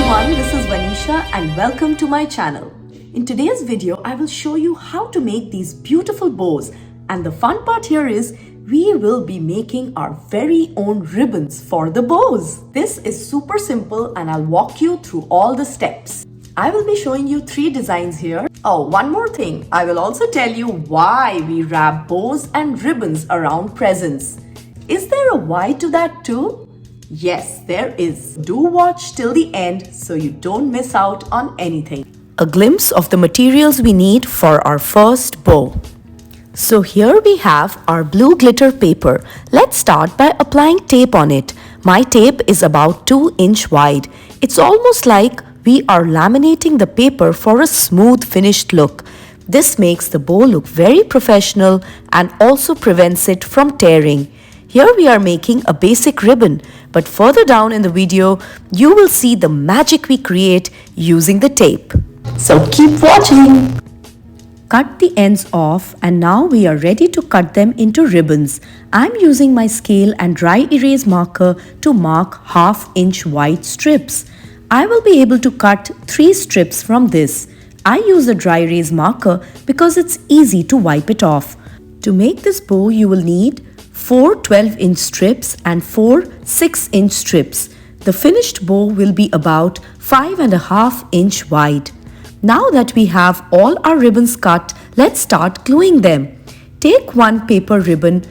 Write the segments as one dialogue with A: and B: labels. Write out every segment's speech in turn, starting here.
A: everyone, this is Vanisha and welcome to my channel. In today's video, I will show you how to make these beautiful bows, and the fun part here is we will be making our very own ribbons for the bows. This is super simple and I'll walk you through all the steps. I will be showing you 3 designs here. Oh, one more thing, I will also tell you why we wrap bows and ribbons around presents. Is there a why to that too? Yes, there is. Do watch till the end so you don't miss out on anything. A glimpse of the materials we need for our first bow. So here we have our blue glitter paper. Let's start by applying tape on it. My tape is about 2 inch wide. It's almost like we are laminating the paper for a smooth finished look. This makes the bow look very professional and also prevents it from tearing. Here we are making a basic ribbon, but further down in the video, you will see the magic we create using the tape. So keep watching! Cut the ends off and now we are ready to cut them into ribbons. I'm using my scale and dry erase marker to mark 1/2 inch wide strips. I will be able to cut 3 strips from this. I use a dry erase marker because it's easy to wipe it off. To make this bow, you will need 4 12-inch strips and 4 6-inch strips. The finished bow will be about 5.5 inch wide. Now that we have all our ribbons cut, let's start gluing them. Take one paper ribbon,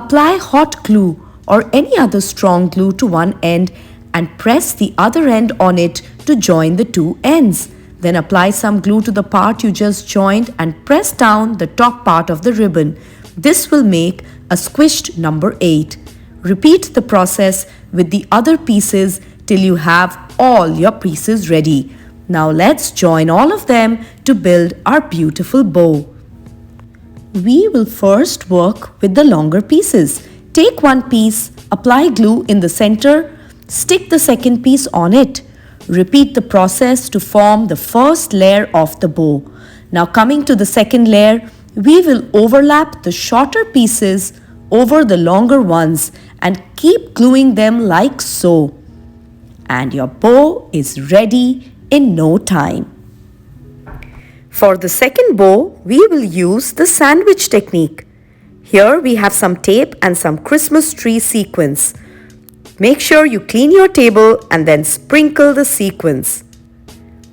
A: apply hot glue or any other strong glue to one end and press the other end on it to join the 2 ends. Then apply some glue to the part you just joined and press down the top part of the ribbon. This will make a squished number 8. Repeat the process with the other pieces till you have all your pieces ready. Now let's join all of them to build our beautiful bow. We will first work with the longer pieces. Take one piece, apply glue in the center, stick the second piece on it. Repeat the process to form the first layer of the bow. Now coming to the second layer, we will overlap the shorter pieces over the longer ones and keep gluing them like so. And your bow is ready in no time. For the second bow, we will use the sandwich technique. Here we have some tape and some Christmas tree sequins. Make sure you clean your table and then sprinkle the sequins.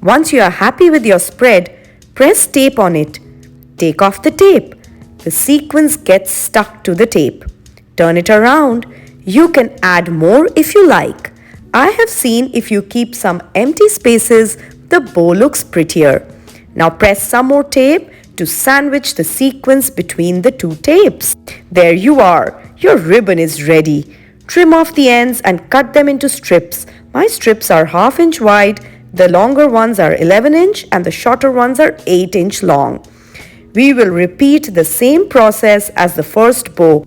A: Once you are happy with your spread, press tape on it. Take off the tape. The sequins get stuck to the tape. Turn it around. You can add more if you like. I have seen if you keep some empty spaces, the bow looks prettier. Now press some more tape to sandwich the sequins between the 2 tapes. There you are. Your ribbon is ready. Trim off the ends and cut them into strips. My strips are 1/2 inch wide. The longer ones are 11 inch and the shorter ones are 8 inch long. We will repeat the same process as the first bow.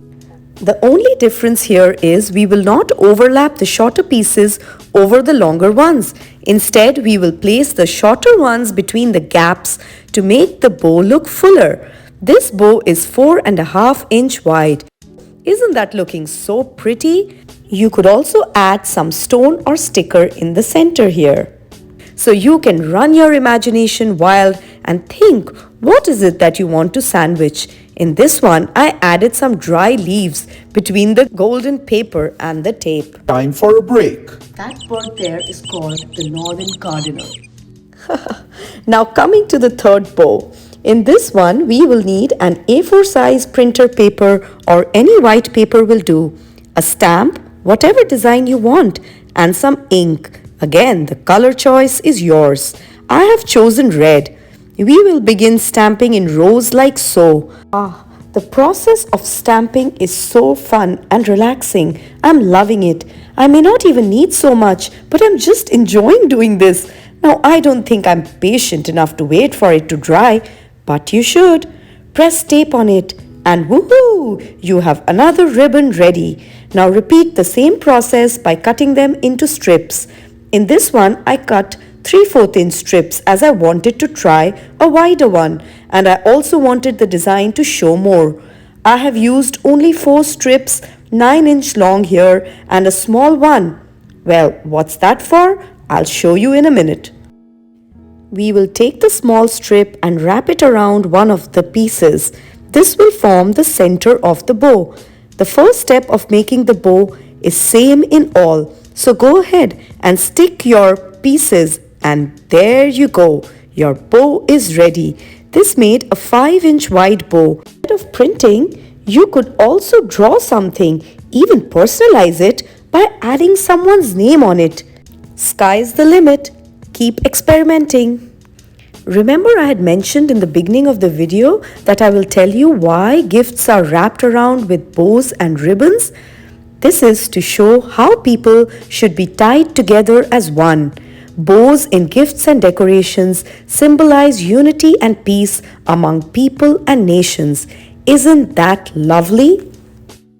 A: The only difference here is we will not overlap the shorter pieces over the longer ones. Instead, we will place the shorter ones between the gaps to make the bow look fuller. This bow is 4.5 inch wide. Isn't that looking so pretty? You could also add some stone or sticker in the center here. So you can run your imagination wild and think, what is it that you want to sandwich? In this one, I added some dry leaves between the golden paper and the tape.
B: Time for a break.
A: That bird there is called the northern cardinal. Now coming to the third bow. In this one, we will need an A4 size printer paper or any white paper will do, a stamp, whatever design you want, and some ink. Again, the color choice is yours. I have chosen red. We will begin stamping in rows like so. The process of stamping is so fun and relaxing. I'm loving it. I may not even need so much, but I'm just enjoying doing this. Now, I don't think I'm patient enough to wait for it to dry, but you should. Press tape on it and woohoo! You have another ribbon ready. Now repeat the same process by cutting them into strips. In this one, I cut 3/4 inch strips as I wanted to try a wider one and I also wanted the design to show more. I have used only 4 strips, 9 inch long here and a small one. Well, what's that for? I'll show you in a minute. We will take the small strip and wrap it around one of the pieces. This will form the center of the bow. The first step of making the bow is same in all. So go ahead and stick your pieces, and there you go. Your bow is ready. This made a 5-inch wide bow. Instead of printing, you could also draw something, even personalize it by adding someone's name on it. Sky's the limit. Keep experimenting. Remember, I had mentioned in the beginning of the video that I will tell you why gifts are wrapped around with bows and ribbons. This is to show how people should be tied together as one. Bows in gifts and decorations symbolize unity and peace among people and nations. Isn't that lovely?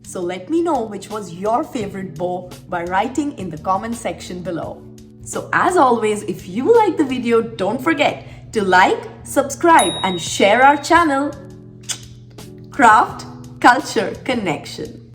A: So let me know which was your favorite bow by writing in the comment section below. So as always, if you like the video, don't forget to like, subscribe and share our channel. Craft Culture Connection.